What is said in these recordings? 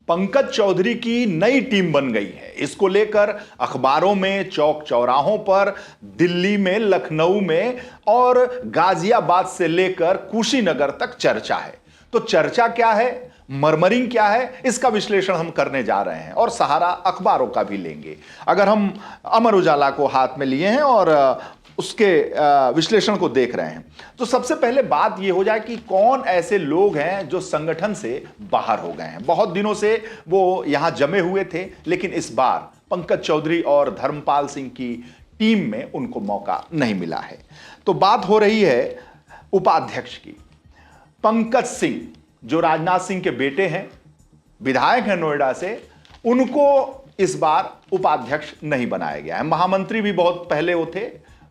पंकज चौधरी की नई टीम बन गई है। इसको लेकर अखबारों में, चौक चौराहों पर, दिल्ली में, लखनऊ में और गाजियाबाद से लेकर कुशीनगर तक चर्चा है। तो चर्चा क्या है, मर्मरिंग क्या है, इसका विश्लेषण हम करने जा रहे हैं और सहारा अखबारों का भी लेंगे। अगर हम अमर उजाला को हाथ में लिए हैं और उसके विश्लेषण को देख रहे हैं, तो सबसे पहले बात यह हो जाए कि कौन ऐसे लोग हैं जो संगठन से बाहर हो गए हैं। बहुत दिनों से वो यहां जमे हुए थे, लेकिन इस बार पंकज चौधरी और धर्मपाल सिंह की टीम में उनको मौका नहीं मिला है। तो बात हो रही है उपाध्यक्ष की। पंकज सिंह जो राजनाथ सिंह के बेटे हैं, विधायक हैं नोएडा से, उनको इस बार उपाध्यक्ष नहीं बनाया गया है। महामंत्री भी बहुत पहले वो थे,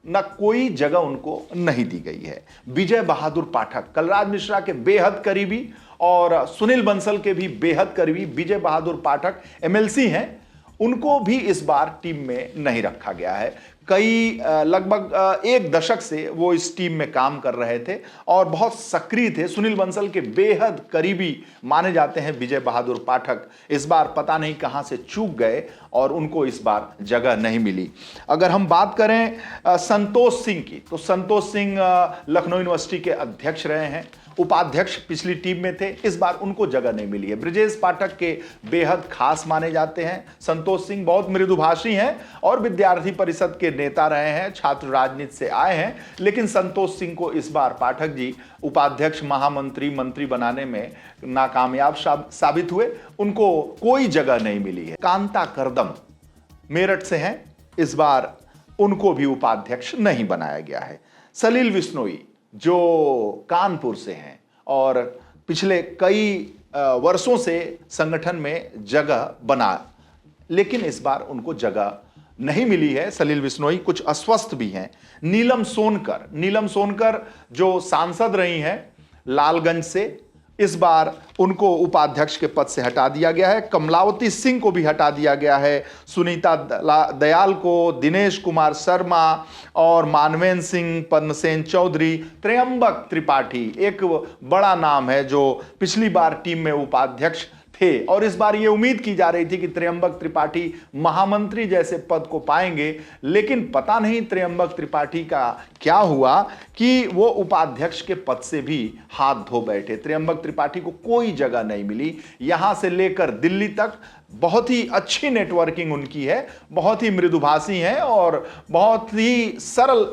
ना कोई जगह उनको नहीं दी गई है। विजय बहादुर पाठक, कलराज मिश्रा के बेहद करीबी और सुनील बंसल के भी बेहद करीबी विजय बहादुर पाठक एमएलसी हैं, उनको भी इस बार टीम में नहीं रखा गया है। कई लगभग एक दशक से वो इस टीम में काम कर रहे थे और बहुत सक्रिय थे। सुनील बंसल के बेहद करीबी माने जाते हैं विजय बहादुर पाठक, इस बार पता नहीं कहां से चूक गए और उनको इस बार जगह नहीं मिली। अगर हम बात करें संतोष सिंह की, तो संतोष सिंह लखनऊ यूनिवर्सिटी के अध्यक्ष रहे हैं, उपाध्यक्ष पिछली टीम में थे, इस बार उनको जगह नहीं मिली है। ब्रजेश पाठक के बेहद खास माने जाते हैं। संतोष सिंह बहुत मृदुभाषी हैं और विद्यार्थी परिषद के नेता रहे हैं, छात्र राजनीति से आए हैं, लेकिन संतोष सिंह को इस बार पाठक जी उपाध्यक्ष, महामंत्री, मंत्री बनाने में नाकामयाब साबित हुए, उनको कोई जगह नहीं मिली है। कांता करदम मेरठ से हैं, इस बार उनको भी उपाध्यक्ष नहीं बनाया गया है। सलील बिश्नोई जो कानपुर से हैं और पिछले कई वर्षों से संगठन में जगह बना, लेकिन इस बार उनको जगह नहीं मिली है। सलील बिश्नोई कुछ अस्वस्थ भी हैं। नीलम सोनकर जो सांसद रही हैं लालगंज से, इस बार उनको उपाध्यक्ष के पद से हटा दिया गया है। कमलावती सिंह को भी हटा दिया गया है। सुनीता दयाल को, दिनेश कुमार शर्मा और मानवेंद्र सिंह, पद्मसेन चौधरी, त्र्यंबक त्रिपाठी एक बड़ा नाम है जो पिछली बार टीम में उपाध्यक्ष थे और इस बार यह उम्मीद की जा रही थी कि त्र्यंबक त्रिपाठी महामंत्री जैसे पद को पाएंगे, लेकिन पता नहीं त्र्यंबक त्रिपाठी का क्या हुआ कि वो उपाध्यक्ष के पद से भी हाथ धो बैठे। त्र्यंबक त्रिपाठी को कोई जगह नहीं मिली। यहां से लेकर दिल्ली तक बहुत ही अच्छी नेटवर्किंग उनकी है, बहुत ही मृदुभाषी हैं और बहुत ही सरल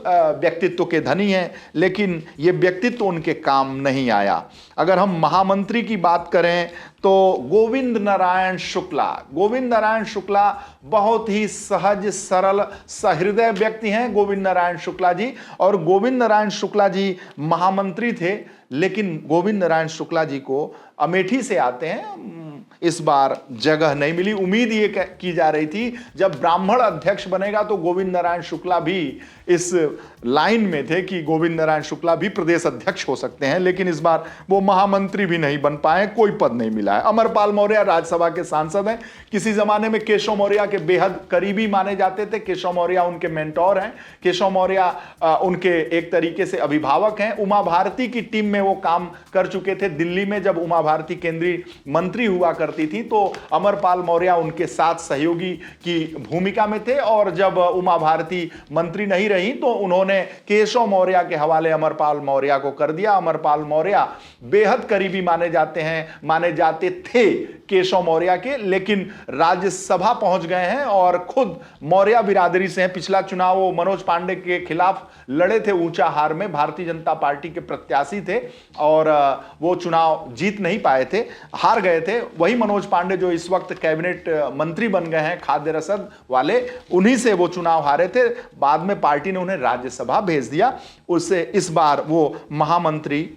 व्यक्तित्व के धनी हैं, लेकिन ये व्यक्तित्व उनके काम नहीं आया। अगर हम महामंत्री की बात करें तो गोविंद नारायण शुक्ला बहुत ही सहज, सरल, सहृदय व्यक्ति हैं गोविंद नारायण शुक्ला जी, और गोविंद नारायण शुक्ला जी महामंत्री थे, लेकिन गोविंद नारायण शुक्ला जी को अमेठी से आते हैं, इस बार जगह नहीं मिली। उम्मीद ये की जा रही थी जब ब्राह्मण अध्यक्ष बनेगा तो गोविंद नारायण शुक्ला भी इस लाइन में थे कि गोविंद नारायण शुक्ला भी प्रदेश अध्यक्ष हो सकते हैं, लेकिन इस बार वो महामंत्री भी नहीं बन पाए, कोई पद नहीं मिला है। अमरपाल मौर्य राज्यसभा के सांसद हैं, किसी जमाने में केशव मौर्य के बेहद करीबी माने जाते थे। केशव मौर्य उनके मेंटोर हैं, केशव मौर्य उनके एक तरीके से अभिभावक हैं। उमा भारती की टीम में वो काम कर चुके थे। दिल्ली में जब उमा भारती केंद्रीय मंत्री हुआ करती थी तो अमरपाल मौर्य उनके साथ सहयोगी की भूमिका में थे, और जब उमा भारती मंत्री नहीं रही तो उन्होंने केशव मौर्य के हवाले अमरपाल मौर्य को कर दिया। अमरपाल मौर्य बेहद करीबी माने जाते थे केशव मौर्य के, लेकिन राज्यसभा पहुंच गए हैं और खुद मौर्य बिरादरी से हैं। पिछला चुनाव वो मनोज पांडे के खिलाफ लड़े थे ऊंचा हार में, भारतीय जनता पार्टी के प्रत्याशी थे और वो चुनाव जीत नहीं पाए थे, हार गए थे। वही मनोज पांडे जो इस वक्त कैबिनेट मंत्री बन गए हैं खाद्य रसद वाले, उन्हीं से वो चुनाव हारे थे। बाद में पार्टी ने उन्हें राज्यसभा भेज दिया, उससे इस बार वो महामंत्री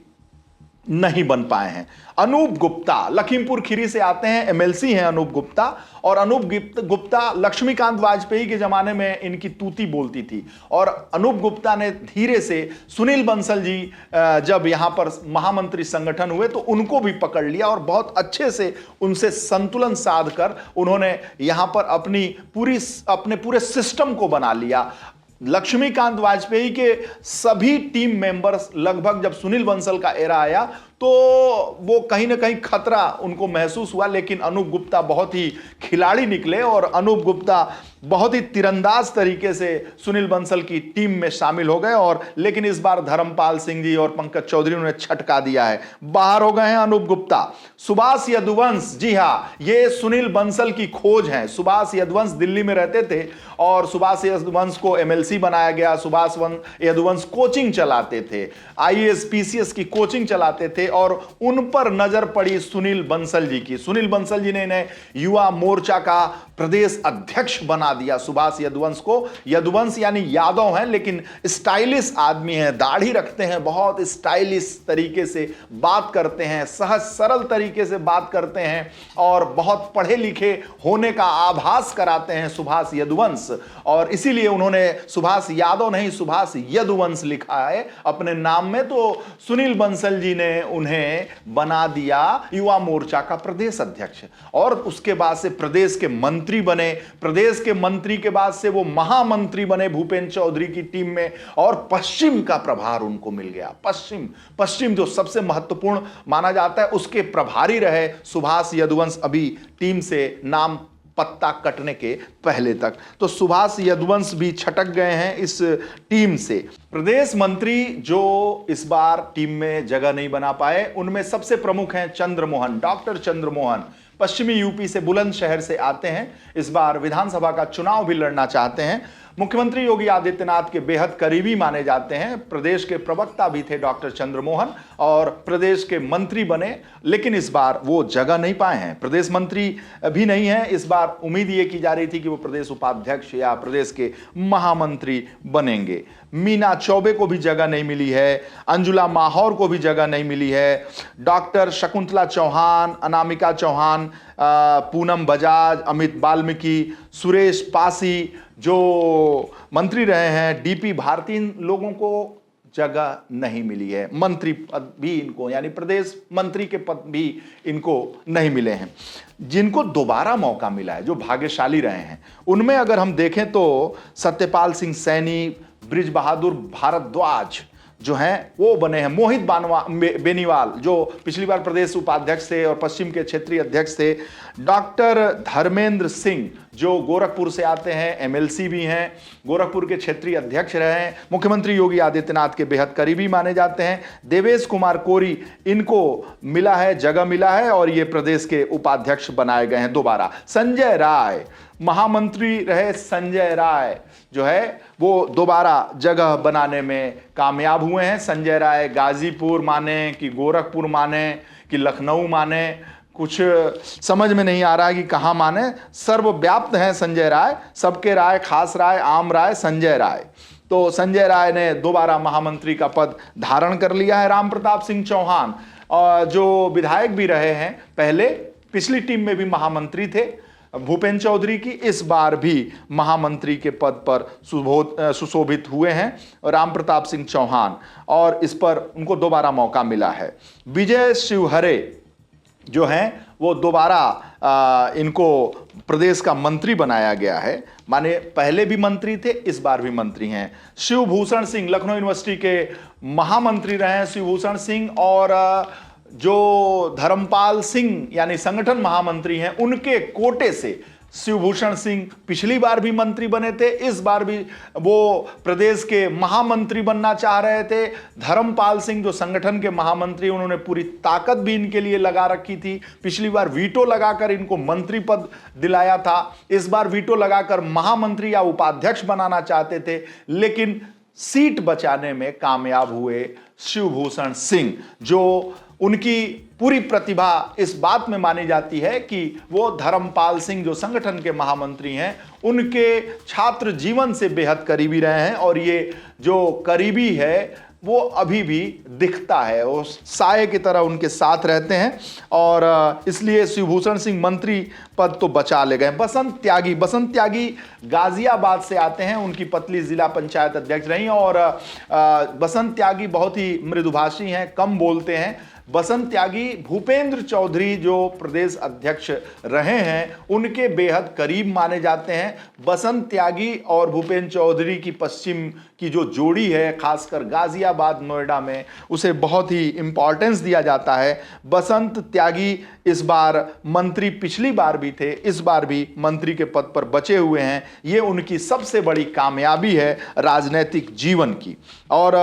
नहीं बन पाए हैं। अनूप गुप्ता लखीमपुर खीरी से आते हैं, एमएलसी हैं अनूप गुप्ता, और अनूप गुप्ता लक्ष्मीकांत वाजपेयी के जमाने में इनकी तूती बोलती थी, और अनूप गुप्ता ने धीरे से सुनील बंसल जी जब यहां पर महामंत्री संगठन हुए तो उनको भी पकड़ लिया और बहुत अच्छे से उनसे संतुलन साध कर उन्होंने यहां पर अपने पूरे सिस्टम को बना लिया। लक्ष्मीकांत वाजपेयी के सभी टीम मेंबर्स लगभग जब सुनील बंसल का एरा आया तो वो कहीं ना कहीं खतरा उनको महसूस हुआ। लेकिन अनूप गुप्ता बहुत ही खिलाड़ी निकले और अनूप गुप्ता बहुत ही तीरंदाज तरीके से सुनील बंसल की टीम में शामिल हो गए। और लेकिन इस बार धर्मपाल सिंह जी और पंकज चौधरी ने छटका दिया है, बाहर हो गए हैं अनूप गुप्ता। सुभाष यदुवंश, जी हां, ये सुनील बंसल की खोज है। सुभाष यदुवंश दिल्ली में रहते थे और सुभाष यदुवंश को एमएलसी बनाया गया। सुभाष यदुवंश कोचिंग चलाते थे, आईएएस पीसीएस की कोचिंग चलाते थे और उन पर नजर पड़ी सुनील बंसल जी की। सुनील बंसल जी ने इन्हें युवा मोर्चा का प्रदेश अध्यक्ष बना दिया सुभाष यदुवंश को। यदुवंश यानी यादव हैं, लेकिन स्टाइलिश आदमी हैं, दाढ़ी रखते हैं, बहुत स्टाइलिश तरीके से बात करते हैं, सहज सरल तरीके से बात करते हैं और बहुत पढ़े लिखे होने का आभास कराते हैं सुभाष यदुवंश। और इसीलिए उन्होंने सुभाष यादव नहीं, सुभाष यदुवंश लिखा है अपने नाम में। तो सुनील बंसल जी ने उन्हें बना दिया युवा मोर्चा का प्रदेश अध्यक्ष और उसके बाद से प्रदेश के मंत्री बने। प्रदेश के मंत्री के बाद से वो महामंत्री बने भूपेंद्र चौधरी की टीम में और पश्चिम का प्रभार उनको मिल गया। पश्चिम जो सबसे महत्वपूर्ण माना जाता है, उसके प्रभारी रहे सुभाष यदुवंश अभी टीम से नाम पत्ता कटने के पहले तक। तो सुभाष यदुवंश भी छटक गए हैं इस टीम से। प्रदेश मंत्री जो इस बार टीम में जगह नहीं बना पाए, उनमें सबसे प्रमुख हैं चंद्रमोहन, डॉक्टर चंद्रमोहन। पश्चिमी यूपी से, बुलंदशहर से आते हैं, इस बार विधानसभा का चुनाव भी लड़ना चाहते हैं। मुख्यमंत्री योगी आदित्यनाथ के बेहद करीबी माने जाते हैं। प्रदेश के प्रवक्ता भी थे डॉक्टर चंद्रमोहन और प्रदेश के मंत्री बने, लेकिन इस बार वो जगह नहीं पाए हैं, प्रदेश मंत्री भी नहीं है। इस बार उम्मीद ये की जा रही थी कि वो प्रदेश उपाध्यक्ष या प्रदेश के महामंत्री बनेंगे। मीना चौबे को भी जगह नहीं मिली है, अंजुला माहौर को भी जगह नहीं मिली है, डॉक्टर शकुंतला चौहान, अनामिका चौहान, पूनम बजाज, अमित वाल्मीकि, सुरेश पासी जो मंत्री रहे हैं, डीपी भारती, इन लोगों को जगह नहीं मिली है। मंत्री पद भी इनको, यानी प्रदेश मंत्री के पद भी इनको नहीं मिले हैं। जिनको दोबारा मौका मिला है, जो भाग्यशाली रहे हैं, उनमें अगर हम देखें तो सत्यपाल सिंह सैनी, ब्रिज बहादुर भारद्वाज जो हैं वो बने हैं। मोहित बेनीवाल जो पिछली बार प्रदेश उपाध्यक्ष थे और पश्चिम के क्षेत्रीय अध्यक्ष थे। डॉक्टर धर्मेंद्र सिंह जो गोरखपुर से आते हैं, एमएलसी भी हैं, गोरखपुर के क्षेत्रीय अध्यक्ष रहे हैं, मुख्यमंत्री योगी आदित्यनाथ के बेहद करीबी माने जाते हैं। देवेश कुमार कोरी, इनको मिला है, जगह मिला है और ये प्रदेश के उपाध्यक्ष बनाए गए हैं दोबारा। संजय राय, महामंत्री रहे संजय राय जो है वो दोबारा जगह बनाने में कामयाब हुए हैं। संजय राय गाजीपुर माने कि गोरखपुर माने कि लखनऊ माने, कुछ समझ में नहीं आ रहा है कि कहाँ माने। सर्वव्याप्त हैं संजय राय, सबके राय, खास राय, आम राय, संजय राय। तो संजय राय ने दोबारा महामंत्री का पद धारण कर लिया है। राम प्रताप सिंह चौहान जो विधायक भी रहे हैं, पहले पिछली टीम में भी महामंत्री थे भूपेंद्र चौधरी की, इस बार भी महामंत्री के पद पर सुशोभित हुए हैं राम प्रताप सिंह चौहान और इस पर उनको दोबारा मौका मिला है। विजय शिवहरे जो हैं वो दोबारा इनको प्रदेश का मंत्री बनाया गया है, माने पहले भी मंत्री थे, इस बार भी मंत्री हैं। शिवभूषण सिंह लखनऊ यूनिवर्सिटी के महामंत्री रहे हैं शिवभूषण सिंह, और जो धर्मपाल सिंह यानी संगठन महामंत्री हैं, उनके कोटे से शिवभूषण सिंह पिछली बार भी मंत्री बने थे, इस बार भी वो प्रदेश के महामंत्री बनना चाह रहे थे। धर्मपाल सिंह जो संगठन के महामंत्री, उन्होंने पूरी ताकत भी इनके लिए लगा रखी थी। पिछली बार वीटो लगाकर इनको मंत्री पद दिलाया था, इस बार वीटो लगाकर महामंत्री या उपाध्यक्ष बनाना चाहते थे, लेकिन सीट बचाने में कामयाब हुए शिवभूषण सिंह। जो उनकी पूरी प्रतिभा इस बात में मानी जाती है कि वो धर्मपाल सिंह जो संगठन के महामंत्री हैं, उनके छात्र जीवन से बेहद करीबी रहे हैं और ये जो करीबी है वो अभी भी दिखता है, वो साये की तरह उनके साथ रहते हैं और इसलिए शिवभूषण सिंह मंत्री पद तो बचा ले गए। बसंत त्यागी गाजियाबाद से आते हैं, उनकी पत्नी जिला पंचायत अध्यक्ष रही और बसंत त्यागी बहुत ही मृदुभाषी हैं, कम बोलते हैं। बसंत त्यागी भूपेंद्र चौधरी जो प्रदेश अध्यक्ष रहे हैं, उनके बेहद करीब माने जाते हैं। बसंत त्यागी और भूपेंद्र चौधरी की पश्चिम की जो जोड़ी है, खासकर गाजियाबाद नोएडा में, उसे बहुत ही इंपॉर्टेंस दिया जाता है। बसंत त्यागी इस बार मंत्री, पिछली बार भी थे, इस बार भी मंत्री के पद पर बचे हुए हैं। ये उनकी सबसे बड़ी कामयाबी है राजनीतिक जीवन की। और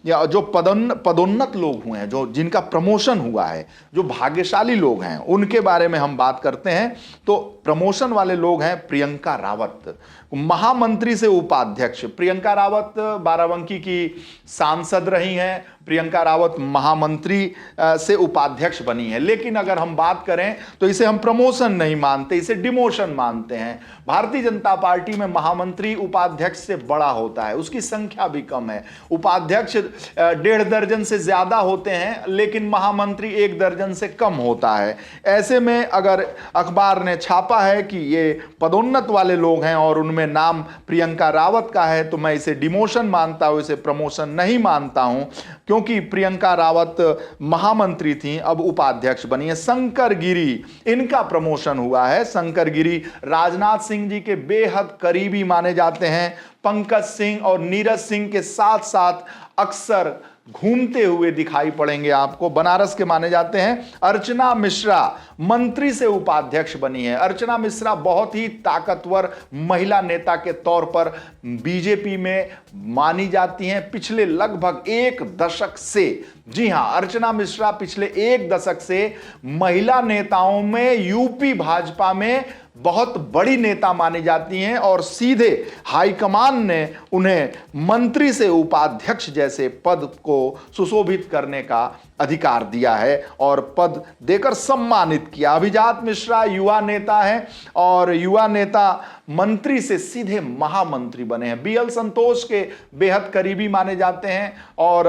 जो पदोन्नत लोग हुए हैं, जो जिनका प्रमोशन हुआ है, जो भाग्यशाली लोग हैं, उनके बारे में हम बात करते हैं। तो प्रमोशन वाले लोग हैं प्रियंका रावत, महामंत्री से उपाध्यक्ष। प्रियंका रावत बाराबंकी की सांसद रही हैं, प्रियंका रावत महामंत्री से उपाध्यक्ष बनी है। लेकिन अगर हम बात करें तो इसे हम प्रमोशन नहीं मानते, इसे डिमोशन मानते हैं। भारतीय जनता पार्टी में महामंत्री उपाध्यक्ष से बड़ा होता है, उसकी संख्या भी कम है। उपाध्यक्ष 1.5 दर्जन से ज्यादा होते हैं, लेकिन महामंत्री 1 दर्जन से कम होता है। ऐसे में अगर अखबार ने छापा है कि ये पदोन्नत वाले लोग हैं और उनमें नाम प्रियंका रावत का है, तो मैं इसे डिमोशन मानता हूं, इसे प्रमोशन नहीं मानता हूं, क्योंकि प्रियंका रावत महामंत्री थी, अब उपाध्यक्ष बनी है। शंकर गिरी, इनका प्रमोशन हुआ है। शंकर गिरी राजनाथ सिंह जी के बेहद करीबी माने जाते हैं। पंकज सिंह और नीरज सिंह के साथ साथ अक्सर घूमते हुए दिखाई पड़ेंगे आपको। बनारस के माने जाते हैं। अर्चना मिश्रा मंत्री से उपाध्यक्ष बनी है। अर्चना मिश्रा बहुत ही ताकतवर महिला नेता के तौर पर बीजेपी में मानी जाती हैं पिछले लगभग 1 दशक से। जी हां, अर्चना मिश्रा पिछले 1 दशक से महिला नेताओं में, यूपी भाजपा में बहुत बड़ी नेता मानी जाती हैं और सीधे हाईकमान ने उन्हें मंत्री से उपाध्यक्ष जैसे पद को सुशोभित करने का अधिकार दिया है और पद देकर सम्मानित किया। अभिजात मिश्रा युवा नेता हैं और युवा नेता मंत्री से सीधे महामंत्री बने हैं। बीएल संतोष के बेहद करीबी माने जाते हैं और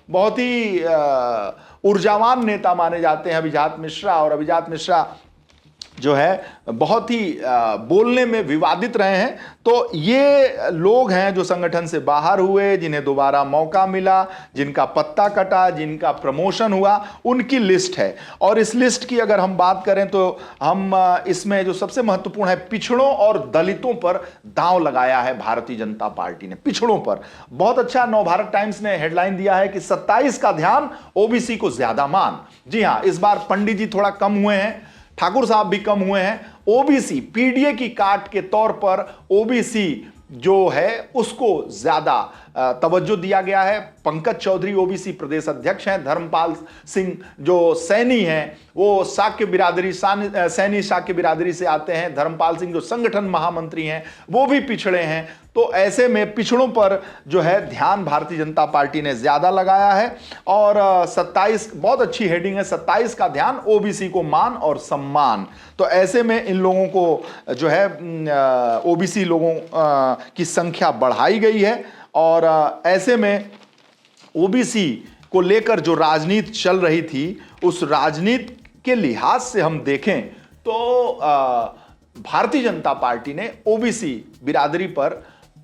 बहुत ही ऊर्जावान नेता माने जाते हैं अभिजात मिश्रा। और अभिजात मिश्रा जो है बहुत ही बोलने में विवादित रहे हैं। तो ये लोग हैं जो संगठन से बाहर हुए, जिन्हें दोबारा मौका मिला, जिनका पत्ता कटा, जिनका प्रमोशन हुआ, उनकी लिस्ट है। और इस लिस्ट की अगर हम बात करें तो हम इसमें जो सबसे महत्वपूर्ण है, पिछड़ों और दलितों पर दांव लगाया है भारतीय जनता पार्टी ने। पिछड़ों पर बहुत अच्छा नवभारत टाइम्स ने हेडलाइन दिया है कि 27 का ध्यान, ओबीसी को ज्यादा मान। जी हां, इस बार पंडित जी थोड़ा कम हुए हैं, ठाकुर साहब भी कम हुए हैं। ओबीसी पीडीए की काट के तौर पर ओबीसी जो है उसको ज्यादा तवज्जो दिया गया है। पंकज चौधरी ओबीसी प्रदेश अध्यक्ष हैं। धर्मपाल सिंह जो सैनी हैं, वो शाक्य बिरादरी, सैनी शाक्य बिरादरी से आते हैं। धर्मपाल सिंह जो संगठन महामंत्री हैं, वो भी पिछड़े हैं। तो ऐसे में पिछड़ों पर जो है ध्यान भारतीय जनता पार्टी ने ज्यादा लगाया है। और 27 बहुत अच्छी हेडिंग है, 27 का ध्यान, ओबीसी को मान और सम्मान। तो ऐसे में इन लोगों को जो है ओबीसी लोगों की संख्या बढ़ाई गई है। और ऐसे में ओबीसी को लेकर जो राजनीति चल रही थी, उस राजनीति के लिहाज से हम देखें तो भारतीय जनता पार्टी ने ओबीसी बिरादरी पर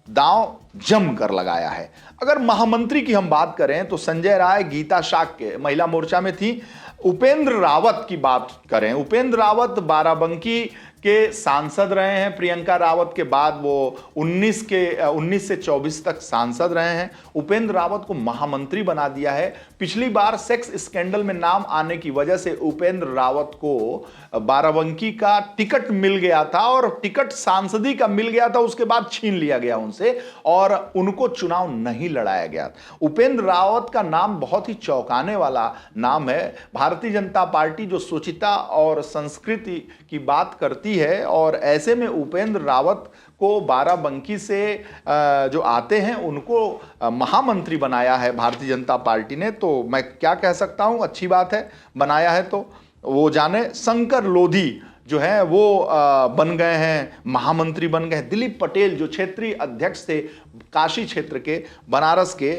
दांव जमकर लगाया है। अगर महामंत्री की हम बात करें तो संजय राय गीता शाक्य महिला मोर्चा में थी। उपेंद्र रावत की बात करें, उपेंद्र रावत बाराबंकी के सांसद रहे हैं। प्रियंका रावत के बाद वो 19 से 24 तक सांसद रहे हैं। उपेंद्र रावत को महामंत्री बना दिया है। पिछली बार सेक्स स्कैंडल में नाम आने की वजह से उपेंद्र रावत को बाराबंकी का टिकट मिल गया था और टिकट सांसदी का मिल गया था, उसके बाद छीन लिया गया उनसे और उनको चुनाव नहीं लड़ाया गया। उपेंद्र रावत का नाम बहुत ही चौंकाने वाला नाम है। भारतीय जनता पार्टी जो शुचिता और संस्कृति की बात करती है और ऐसे में उपेंद्र रावत को बाराबंकी से जो आते हैं उनको महामंत्री बनाया है भारतीय जनता पार्टी ने। तो मैं क्या कह सकता हूं, अच्छी बात है, बनाया है तो वो जाने। शंकर लोधी जो है वो बन गए हैं, महामंत्री बन गए हैं। दिलीप पटेल जो क्षेत्रीय अध्यक्ष थे काशी क्षेत्र के, बनारस के,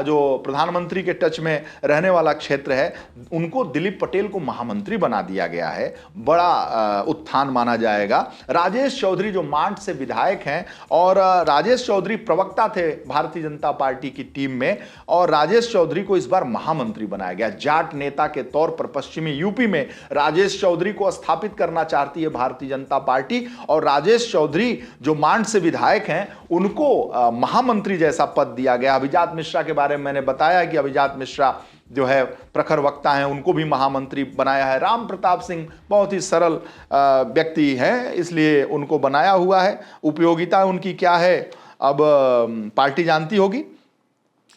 जो प्रधानमंत्री के टच में रहने वाला क्षेत्र है, उनको दिलीप पटेल को महामंत्री बना दिया गया है। बड़ा उत्थान माना जाएगा। राजेश चौधरी जो मांड से विधायक हैं और राजेश चौधरी प्रवक्ता थे भारतीय जनता पार्टी की टीम में और राजेश चौधरी को इस बार महामंत्री बनाया गया। जाट नेता के तौर पर पश्चिमी यूपी में राजेश चौधरी को स्थापित करना करना चाहती है भारतीय जनता पार्टी। और राजेश चौधरी जो मांड से विधायक हैं, उनको महामंत्री जैसा पद दिया गया। अभिजात मिश्रा के बारे में मैंने बताया कि अभिजात मिश्रा जो है प्रखर वक्ता हैं, उनको भी महामंत्री बनाया है। राम प्रताप सिंह बहुत ही सरल व्यक्ति हैं, इसलिए उनको बनाया हुआ है। उपयोगिता उनकी क्या है अब पार्टी जानती होगी।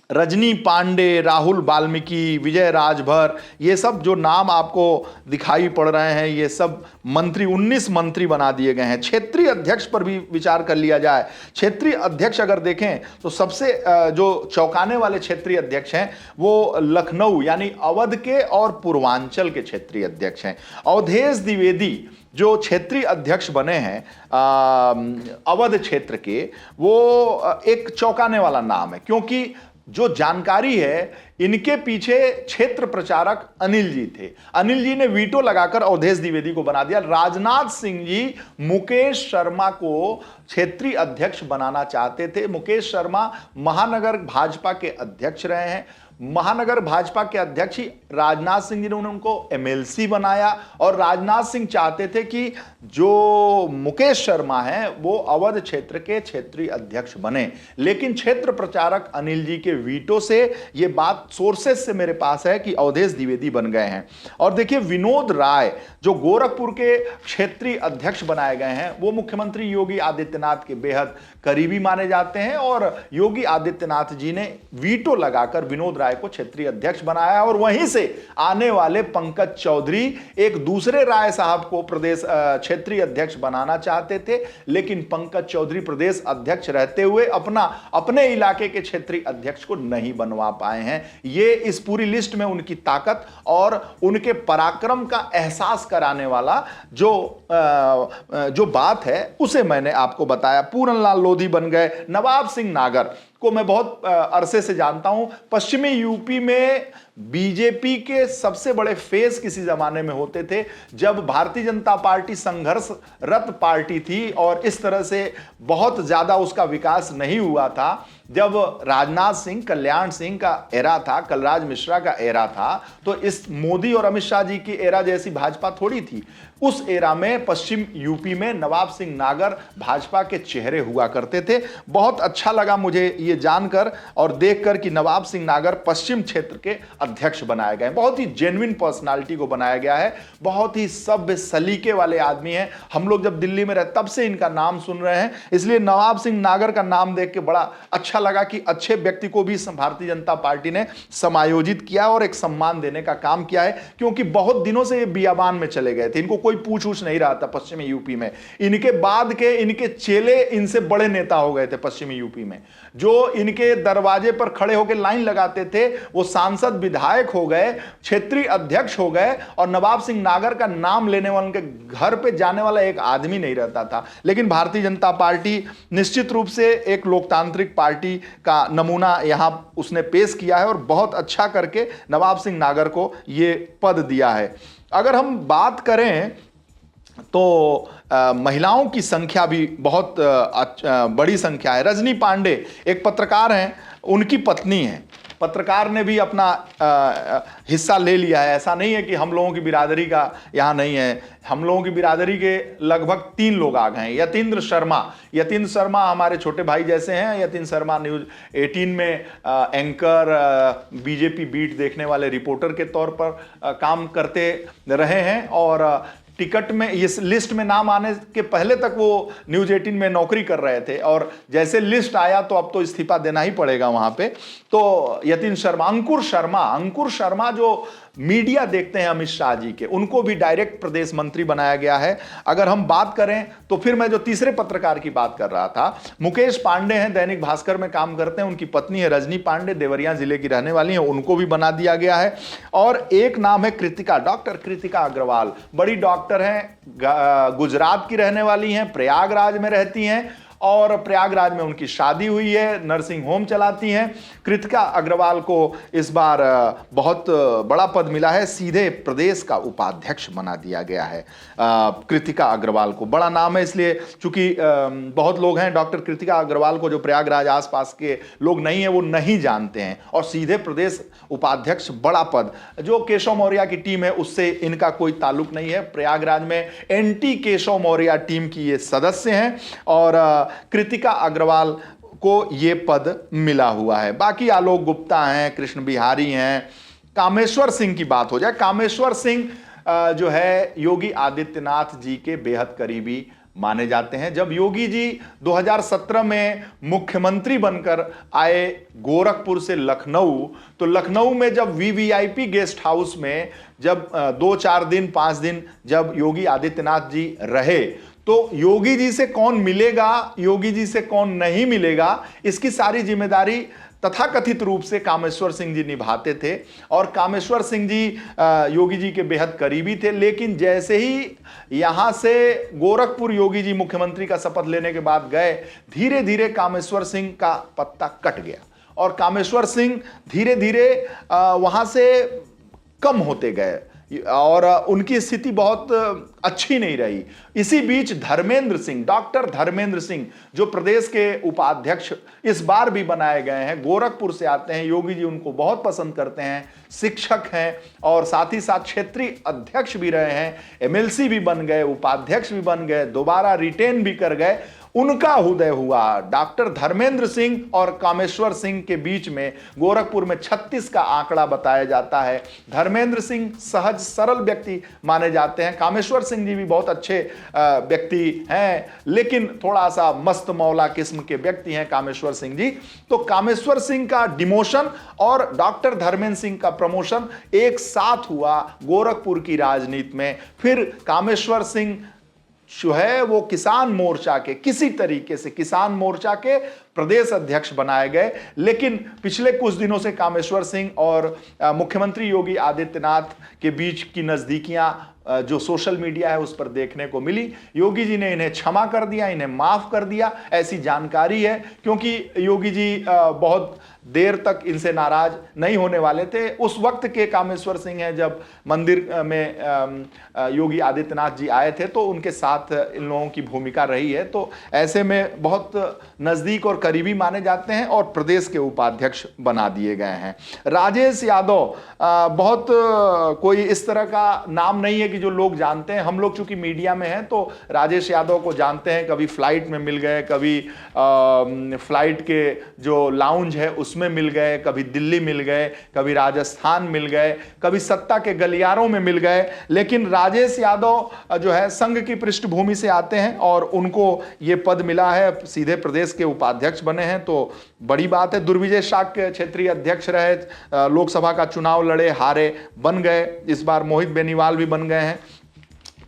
रजनी पांडे, राहुल वाल्मीकि, विजय राजभर, ये सब जो नाम आपको दिखाई पड़ रहे हैं, ये सब मंत्री 19 मंत्री बना दिए गए हैं। क्षेत्रीय अध्यक्ष पर भी विचार कर लिया जाए। क्षेत्रीय अध्यक्ष अगर देखें तो सबसे जो चौंकाने वाले क्षेत्रीय अध्यक्ष हैं वो लखनऊ यानी अवध के और पूर्वांचल के क्षेत्रीय अध्यक्ष हैं। अवधेश द्विवेदी जो क्षेत्रीय अध्यक्ष बने हैं अवध क्षेत्र के, वो एक चौंकाने वाला नाम है, क्योंकि जो जानकारी है इनके पीछे क्षेत्र प्रचारक अनिल जी थे। अनिल जी ने वीटो लगाकर अवधेश द्विवेदी को बना दिया। राजनाथ सिंह जी मुकेश शर्मा को क्षेत्रीय अध्यक्ष बनाना चाहते थे। मुकेश शर्मा महानगर भाजपा के अध्यक्ष रहे हैं। महानगर भाजपा के अध्यक्ष ही राजनाथ सिंह जी ने उनको एमएलसी बनाया, और राजनाथ सिंह चाहते थे कि जो मुकेश शर्मा हैं वो अवध क्षेत्र के क्षेत्रीय अध्यक्ष बने। लेकिन क्षेत्र प्रचारक अनिल जी के वीटो से ये बात सोर्सेस से मेरे पास है कि अवधेश द्विवेदी बन गए हैं। और देखिए विनोद राय जो गोरखपुर के क्षेत्रीय अध्यक्ष बनाए गए हैं, वो मुख्यमंत्री योगी आदित्यनाथ के बेहद करीबी माने जाते हैं, और योगी आदित्यनाथ जी ने वीटो लगाकर विनोद राय को क्षेत्रीय अध्यक्ष बनाया। और वहीं से आने वाले पंकज चौधरी एक दूसरे राय साहब को प्रदेश क्षेत्रीय अध्यक्ष बनाना चाहते थे, लेकिन पंकज चौधरी प्रदेश अध्यक्ष रहते हुए अपने इलाके के क्षेत्रीय अध्यक्ष को नहीं बनवा पाए हैं। ये इस पूरी लिस्ट में उनकी ताकत और उनके पराक्रम का एहसास कराने वाला जो बात है उसे मैंने आपको बताया। पूरनलाल लोधी बन गए। नवाब सिंह नागर को मैं बहुत अरसे से जानता हूं। पश्चिमी यूपी में बीजेपी के सबसे बड़े फेस किसी जमाने में होते थे जब भारतीय जनता पार्टी संघर्षरत पार्टी थी और इस तरह से बहुत ज्यादा उसका विकास नहीं हुआ था। जब राजनाथ सिंह, कल्याण सिंह का एरा था, कलराज मिश्रा का एरा था, तो इस मोदी और अमित शाह जी की एरा जैसी भाजपा थोड़ी थी। उस एरा में पश्चिम यूपी में नवाब सिंह नागर भाजपा के चेहरे हुआ करते थे। बहुत अच्छा लगा मुझे ये जानकर और देखकर कि नवाब सिंह नागर पश्चिम क्षेत्र के अध्यक्ष बनाए गए। बहुत ही जेन्युइन पर्सनालिटी को बनाया गया है। बहुत ही सभ्य सलीके वाले आदमी हैं। हम लोग जब दिल्ली में रहे तब से इनका नाम सुन रहे हैं, इसलिए नवाब सिंह नागर का नाम देख के बड़ा अच्छा लगा कि अच्छे व्यक्ति को भी भारतीय जनता पार्टी ने समायोजित किया और एक सम्मान देने का काम किया है, क्योंकि बहुत दिनों से ये बियाबान में चले गए थे। इनको कोई पूछ नहीं रहा था पश्चिमी यूपी में। इनके बाद के इनके चेले इनसे बड़े नेता हो गए थे पश्चिमी यूपी में। जो इनके दरवाजे पर खड़े होकर लाइन लगाते थे वो सांसद विधायक हो गए, क्षेत्रीय अध्यक्ष हो गए, और नवाब सिंह नागर का नाम लेने वाले उनके घर पे जाने वाला एक आदमी नहीं रहता था। लेकिन भारतीय जनता पार्टी निश्चित रूप से एक लोकतांत्रिक पार्टी का नमूना यहां उसने पेश किया है और बहुत अच्छा करके नवाब सिंह नागर को ये पद दिया है। अगर हम बात करें तो महिलाओं की संख्या भी बहुत बड़ी संख्या है। रजनी पांडे एक पत्रकार हैं, उनकी पत्नी है। पत्रकार ने भी अपना हिस्सा ले लिया है। ऐसा नहीं है कि हम लोगों की बिरादरी का यहाँ नहीं है। हम लोगों की बिरादरी के लगभग 3 लोग आ गए हैं। यतीन्द्र शर्मा हमारे छोटे भाई जैसे हैं। यतीन्द्र शर्मा न्यूज़ 18 में एंकर, बीजेपी बीट देखने वाले रिपोर्टर के तौर पर काम करते रहे हैं, और टिकट में इस लिस्ट में नाम आने के पहले तक वो न्यूज़ 18 में नौकरी कर रहे थे, और जैसे लिस्ट आया तो अब तो इस्तीफा देना ही पड़ेगा वहां पे। तो यतीन शर्मा, अंकुर शर्मा जो मीडिया देखते हैं अमित शाह जी के, उनको भी डायरेक्ट प्रदेश मंत्री बनाया गया है। अगर हम बात करें तो फिर मैं जो तीसरे पत्रकार की बात कर रहा था, मुकेश पांडे हैं, दैनिक भास्कर में काम करते हैं। उनकी पत्नी है रजनी पांडे, देवरिया जिले की रहने वाली हैं, उनको भी बना दिया गया है। और एक नाम है कृतिका, डॉक्टर कृतिका अग्रवाल, बड़ी डॉक्टर हैं, गुजरात की रहने वाली हैं, प्रयागराज में रहती हैं, और प्रयागराज में उनकी शादी हुई है, नर्सिंग होम चलाती हैं। कृतिका अग्रवाल को इस बार बहुत बड़ा पद मिला है, सीधे प्रदेश का उपाध्यक्ष बना दिया गया है। कृतिका अग्रवाल को बड़ा नाम है, इसलिए चूंकि बहुत लोग हैं डॉक्टर कृतिका अग्रवाल को जो प्रयागराज आसपास के लोग नहीं है वो नहीं जानते हैं, और सीधे प्रदेश उपाध्यक्ष बड़ा पद। जो केशव मौर्य की टीम है उससे इनका कोई ताल्लुक नहीं है, प्रयागराज में एंटी केशव मौर्य टीम की ये सदस्य हैं और कृतिका अग्रवाल को ये पद मिला हुआ है। बाकी आलोक गुप्ता हैं, कृष्ण बिहारी हैं। कामेश्वर सिंह की बात हो जाए, कामेश्वर सिंह जो है योगी आदित्यनाथ जी के बेहद करीबी माने जाते हैं। जब योगी जी 2017 में मुख्यमंत्री बनकर आए गोरखपुर से लखनऊ, तो लखनऊ में जब वीवीआईपी गेस्ट हाउस में जब 2-4 दिन 5 दिन जब योगी आदित्यनाथ जी रहे, तो योगी जी से कौन मिलेगा, योगी जी से कौन नहीं मिलेगा, इसकी सारी जिम्मेदारी तथाकथित रूप से कामेश्वर सिंह जी निभाते थे। और कामेश्वर सिंह जी योगी जी के बेहद करीबी थे, लेकिन जैसे ही यहां से गोरखपुर योगी जी मुख्यमंत्री का शपथ लेने के बाद गए, धीरे धीरे कामेश्वर सिंह का पत्ता कट गया और कामेश्वर सिंह धीरे धीरे वहां से कम होते गए और उनकी स्थिति बहुत अच्छी नहीं रही। इसी बीच धर्मेंद्र सिंह, डॉक्टर धर्मेंद्र सिंह जो प्रदेश के उपाध्यक्ष इस बार भी बनाए गए हैं, गोरखपुर से आते हैं, योगी जी उनको बहुत पसंद करते हैं, शिक्षक हैं और साथ ही साथ क्षेत्रीय अध्यक्ष भी रहे हैं, एमएलसी भी बन गए, उपाध्यक्ष भी बन गए, दोबारा रिटेन भी कर गए। उनका उदय हुआ। डॉक्टर धर्मेंद्र सिंह और कामेश्वर सिंह के बीच में गोरखपुर में 36 का आंकड़ा बताया जाता है। धर्मेंद्र सिंह सहज सरल व्यक्ति माने जाते हैं, कामेश्वर सिंह जी भी बहुत अच्छे व्यक्ति हैं, लेकिन थोड़ा सा मस्त मौला किस्म के व्यक्ति हैं कामेश्वर सिंह जी। तो कामेश्वर सिंह का डिमोशन और डॉक्टर धर्मेंद्र सिंह का प्रमोशन एक साथ हुआ गोरखपुर की राजनीति में। फिर कामेश्वर सिंह जो है वो किसान मोर्चा के, किसी तरीके से किसान मोर्चा के प्रदेश अध्यक्ष बनाए गए। लेकिन पिछले कुछ दिनों से कामेश्वर सिंह और मुख्यमंत्री योगी आदित्यनाथ के बीच की नजदीकियां जो सोशल मीडिया है उस पर देखने को मिली। योगी जी ने इन्हें क्षमा कर दिया, इन्हें माफ कर दिया, ऐसी जानकारी है, क्योंकि योगी जी बहुत देर तक इनसे नाराज नहीं होने वाले थे। उस वक्त के कामेश्वर सिंह हैं जब मंदिर में योगी आदित्यनाथ जी आए थे, तो उनके साथ इन लोगों की भूमिका रही है। तो ऐसे में बहुत नजदीक और करीबी माने जाते हैं और प्रदेश के उपाध्यक्ष बना दिए गए हैं। राजेश यादव बहुत कोई इस तरह का नाम नहीं है कि जो लोग जानते हैं। हम लोग चूंकि मीडिया में हैं तो राजेश यादव को जानते हैं, कभी फ्लाइट में मिल गए, कभी फ्लाइट के जो लाउंज है उसमें मिल गए, कभी दिल्ली मिल गए, कभी राजस्थान मिल गए, कभी सत्ता के गलियारों में मिल गए। लेकिन राजेश यादव जो है संघ की पृष्ठभूमि से आते हैं और उनको ये पद मिला है, सीधे प्रदेश के उपाध्यक्ष बने हैं, तो बड़ी बात है। दुर्विजय शाक्य क्षेत्रीय अध्यक्ष रहे, लोकसभा का चुनाव लड़े, हारे, बन गए। इस बार मोहित बेनीवाल भी बन गए हैं।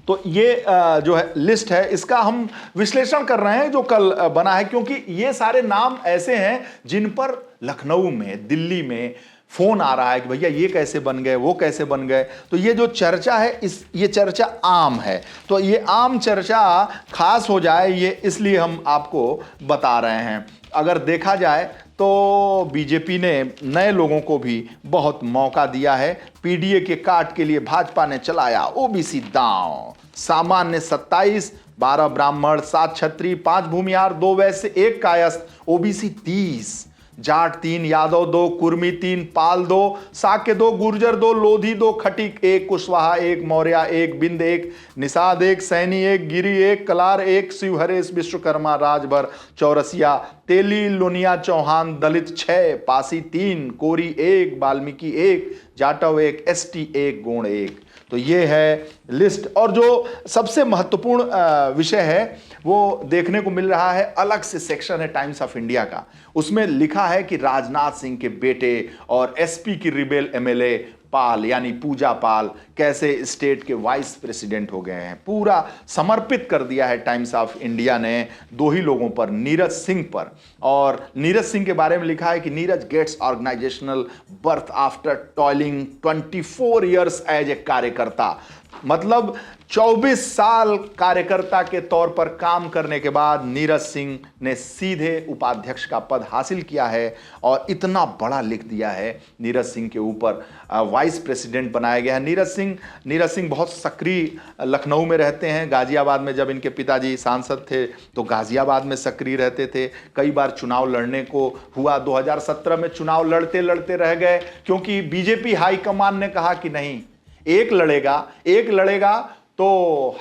तो ये जो है लिस्ट है, इसका हम विश्लेषण कर रहे हैं जो कल बना है, क्योंकि ये सारे नाम ऐसे हैं जिन पर लखनऊ में, दिल्ली में फोन आ रहा है कि भैया ये कैसे बन गए, वो कैसे बन गए। तो ये जो चर्चा है ये चर्चा आम है, तो ये आम चर्चा खास हो जाए ये इसलिए हम आपको बता रहे हैं। अगर देखा जाए तो बीजेपी ने नए लोगों को भी बहुत मौका दिया है। पीडीए के काट के लिए भाजपा ने चलाया ओबीसी दांव। सामान्य 27, 12 ब्राह्मण, 7 क्षत्रिय, 5 भूमिहार, 2 वैश्य, 1 कायस्थ, ओबीसी 30, जाट 3, यादव 2, कुर्मी 3, पाल 2, साक्य 2, गुर्जर 2, लोधी 2, खटीक 1, कुशवाहा 1, मौर्य 1, बिंद 1, निषाद 1, सैनी 1, गिरी 1, कलार 1, शिवहरेश, विश्वकर्मा, राजभर, चौरसिया, तेली, लोनिया, चौहान, दलित 6, पासी 3, कोरी 1, वाल्मीकि 1, जाटव 1, एसटी 1, गोंड 1। तो ये है लिस्ट। और जो सबसे महत्वपूर्ण विषय है वो देखने को मिल रहा है, अलग से सेक्शन है टाइम्स ऑफ इंडिया का, उसमें लिखा है कि राजनाथ सिंह के बेटे और एसपी की रिबेल एमएलए पाल यानी पूजा पाल कैसे स्टेट के वाइस प्रेसिडेंट हो गए हैं। पूरा समर्पित कर दिया है टाइम्स ऑफ इंडिया ने 2 ही लोगों पर, नीरज सिंह पर। और नीरज सिंह के बारे में लिखा है कि Neeraj gets organisational birth after toiling 24 years as a कार्यकर्ता। मतलब 24 साल कार्यकर्ता के तौर पर काम करने के बाद नीरज सिंह ने सीधे उपाध्यक्ष का पद हासिल किया है और इतना बड़ा लिख दिया है नीरज सिंह के ऊपर। वाइस प्रेसिडेंट बनाया गया है नीरज सिंह बहुत सक्रिय लखनऊ में रहते हैं। गाजियाबाद में जब इनके पिताजी सांसद थे तो गाजियाबाद में सक्रिय रहते थे। कई बार चुनाव लड़ने को हुआ, 2017 में चुनाव लड़ते लड़ते रह गए क्योंकि बीजेपी हाईकमान ने कहा कि नहीं, एक लड़ेगा तो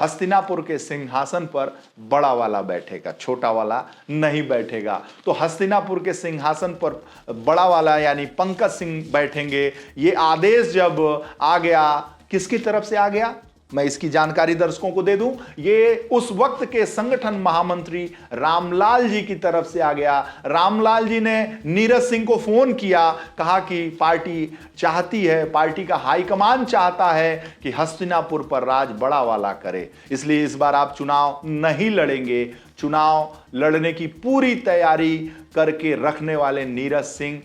हस्तिनापुर के सिंहासन पर बड़ा वाला बैठेगा, छोटा वाला नहीं बैठेगा। तो हस्तिनापुर के सिंहासन पर बड़ा वाला यानी पंकज सिंह बैठेंगे। ये आदेश जब आ गया, किसकी तरफ से आ गया मैं इसकी जानकारी दर्शकों को दे दूं, ये उस वक्त के संगठन महामंत्री रामलाल जी की तरफ से आ गया। रामलाल जी ने नीरज सिंह को फोन किया, कहा कि पार्टी चाहती है, पार्टी का हाईकमान चाहता है कि हस्तिनापुर पर राज बड़ा वाला करे, इसलिए इस बार आप चुनाव नहीं लड़ेंगे। चुनाव लड़ने की पूरी तैयारी करके रखने वाले नीरज सिंह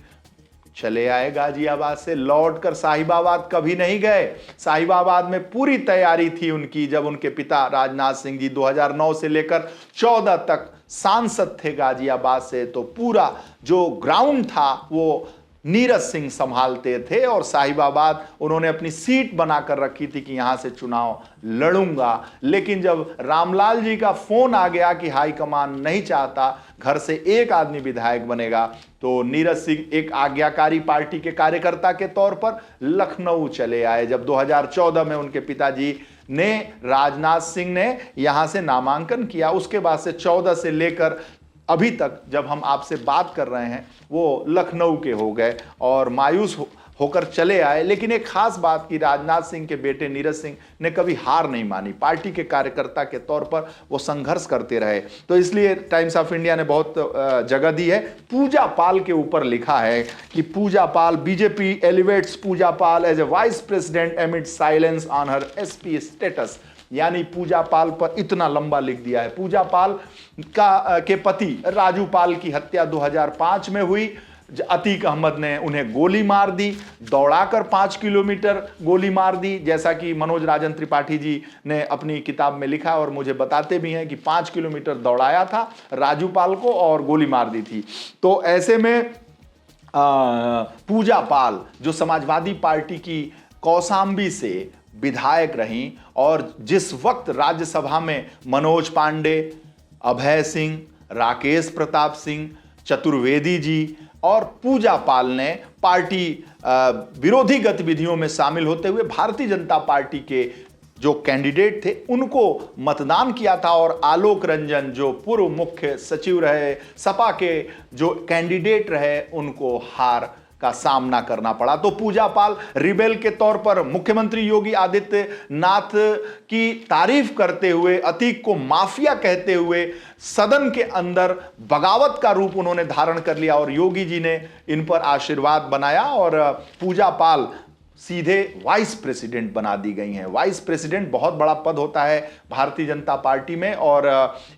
चले आए गाजियाबाद से, लौटकर साहिबाबाद कभी नहीं गए। साहिबाबाद में पूरी तैयारी थी उनकी। जब उनके पिता राजनाथ सिंह जी 2009 से लेकर 14 तक सांसद थे गाजियाबाद से, तो पूरा जो ग्राउंड था वो नीरज सिंह संभालते थे और साहिबाबाद उन्होंने अपनी सीट बनाकर रखी थी कि यहां से चुनाव लड़ूंगा। लेकिन जब रामलाल जी का फोन आ गया कि हाईकमान नहीं चाहता, घर से एक आदमी विधायक बनेगा, तो नीरज सिंह एक आज्ञाकारी पार्टी के कार्यकर्ता के तौर पर लखनऊ चले आए। जब 2014 में उनके पिताजी ने, राजनाथ सिंह ने यहां से नामांकन किया, उसके बाद से 14 से लेकर अभी तक जब हम आपसे बात कर रहे हैं वो लखनऊ के हो गए और मायूस होकर चले आए। लेकिन एक खास बात कि राजनाथ सिंह के बेटे नीरज सिंह ने कभी हार नहीं मानी, पार्टी के कार्यकर्ता के तौर पर वो संघर्ष करते रहे। तो इसलिए टाइम्स ऑफ इंडिया ने बहुत जगह दी है। पूजा पाल के ऊपर लिखा है कि Pooja Pal, BJP elevates Pooja Pal as a vice president amid silence on her SP status. यानी पूजा पाल पर इतना लंबा लिख दिया है। पूजा पाल के पति राजू पाल की हत्या 2005 में हुई। अतीक अहमद ने उन्हें गोली मार दी, दौड़ाकर 5 किलोमीटर गोली मार दी, जैसा कि मनोज राजन त्रिपाठी जी ने अपनी किताब में लिखा और मुझे बताते भी हैं कि 5 किलोमीटर दौड़ाया था राजू पाल को और गोली मार दी थी। तो ऐसे में पूजा पाल जो समाजवादी पार्टी की कौसाम्बी से विधायक रहीं और जिस वक्त राज्यसभा में मनोज पांडे, अभय सिंह, राकेश प्रताप सिंह, चतुर्वेदी जी और पूजा पाल ने पार्टी विरोधी गतिविधियों में शामिल होते हुए भारतीय जनता पार्टी के जो कैंडिडेट थे उनको मतदान किया था और आलोक रंजन जो पूर्व मुख्य सचिव रहे, सपा के जो कैंडिडेट रहे, उनको हार का सामना करना पड़ा। तो पूजा पाल रिबेल के तौर पर मुख्यमंत्री योगी आदित्यनाथ की तारीफ करते हुए, अतीक को माफिया कहते हुए सदन के अंदर बगावत का रूप उन्होंने धारण कर लिया और योगी जी ने इन पर आशीर्वाद बनाया और पूजा पाल सीधे वाइस प्रेसिडेंट बना दी गई हैं। वाइस प्रेसिडेंट बहुत बड़ा पद होता है भारतीय जनता पार्टी में और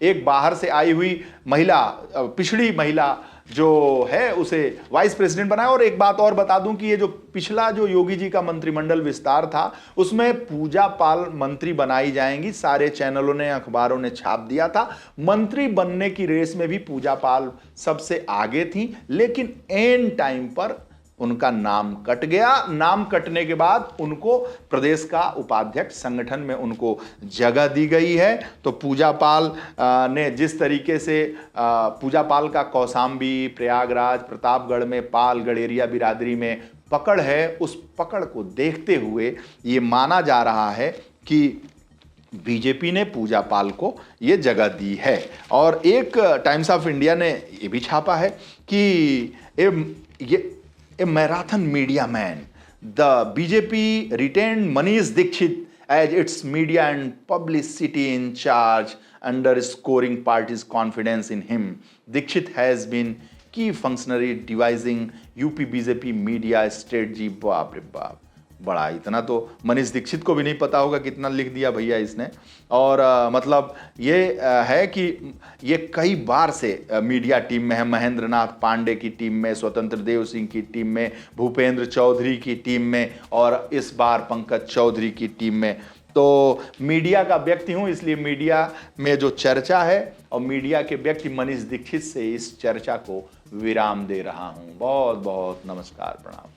एक बाहर से आई हुई महिला, पिछड़ी महिला जो है उसे वाइस प्रेसिडेंट बनाया। और एक बात और बता दूं कि ये जो पिछला जो योगी जी का मंत्रिमंडल विस्तार था उसमें पूजा पाल मंत्री बनाई जाएंगी, सारे चैनलों ने, अखबारों ने छाप दिया था। मंत्री बनने की रेस में भी पूजा पाल सबसे आगे थी, लेकिन एन टाइम पर उनका नाम कट गया। नाम कटने के बाद उनको प्रदेश का उपाध्यक्ष संगठन में उनको जगह दी गई है। तो पूजा पाल ने जिस तरीके से पूजा पाल का कौसाम्बी, प्रयागराज, प्रतापगढ़ में पाल गडेरिया बिरादरी में पकड़ है, उस पकड़ को देखते हुए ये माना जा रहा है कि बीजेपी ने पूजा पाल को ये जगह दी है। और एक टाइम्स ऑफ इंडिया ने ये भी छापा है कि a marathon media man, the BJP retained Manish Dixit as its media and publicity in charge, underscoring party's confidence in him. Dixit has been key functionary devising UP BJP media strategy। बाप रे बाप, बड़ा, इतना तो मनीष दीक्षित को भी नहीं पता होगा कितना लिख दिया भैया इसने। और मतलब ये है कि ये कई बार से मीडिया टीम में है, महेंद्र नाथ पांडे की टीम में, स्वतंत्र देव सिंह की टीम में, भूपेंद्र चौधरी की टीम में और इस बार पंकज चौधरी की टीम में। तो मीडिया का व्यक्ति हूं, इसलिए मीडिया में जो चर्चा है और मीडिया के व्यक्ति मनीष दीक्षित से इस चर्चा को विराम दे रहा हूं। बहुत बहुत नमस्कार, प्रणाम।